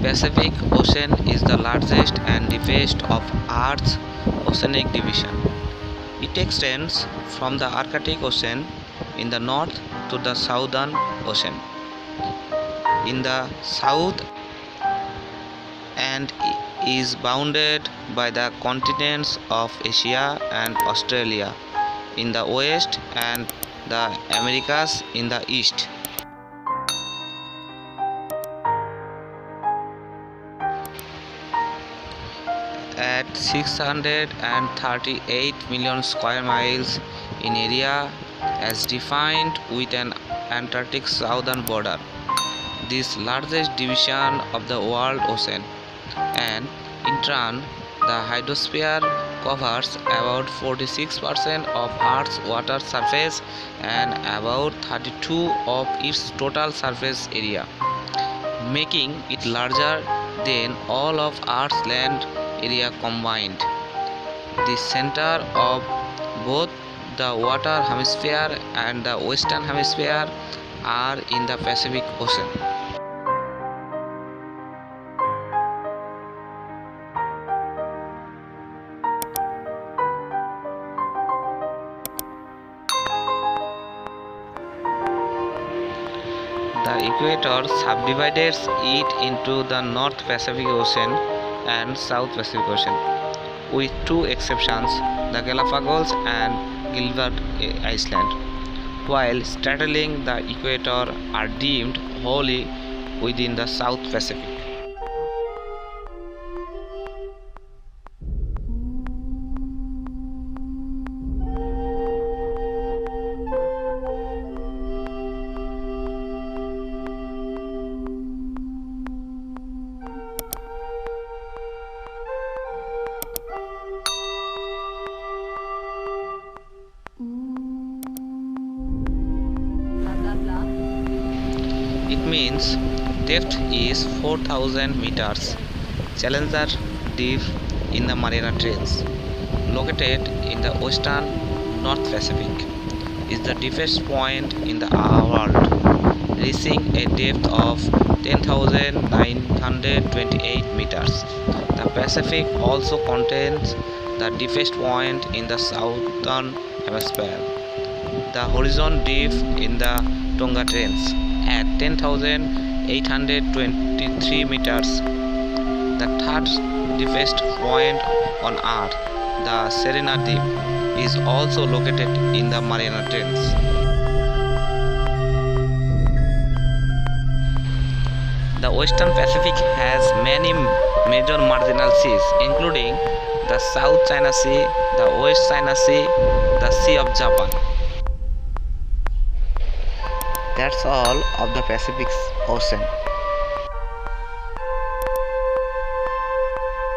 Pacific Ocean is the largest and deepest of Earth's oceanic division. It extends from the Arctic Ocean in the north to the Southern Ocean in the south and is bounded by the continents of Asia and Australia in the west and the Americas in the east. At 638 million square miles in area as defined with an Antarctic southern border, this largest division of the world ocean, and in turn the hydrosphere covers about 46% of Earth's water surface and about 32% of its total surface area, making it larger than all of Earth's land area combined. The center of both the water hemisphere and the western hemisphere are in the Pacific Ocean. The equator subdivides it into the North Pacific Ocean and South Pacific Ocean, with two exceptions, the Galapagos and Gilbert Island, while straddling the equator are deemed wholly within the South Pacific. It means depth is 4,000 meters. Challenger Deep in the Mariana Trench, located in the western North Pacific, is the deepest point in the world, reaching a depth of 10,928 meters. The Pacific also contains the deepest point in the southern hemisphere, the Horizon Deep in the Tonga Trench at 10,823 meters. The third deepest point on Earth, the Serena Deep, is also located in the Mariana Trench. The Western Pacific has many major marginal seas, including the South China Sea, the West China Sea, the Sea of Japan. That's all of the Pacific Ocean.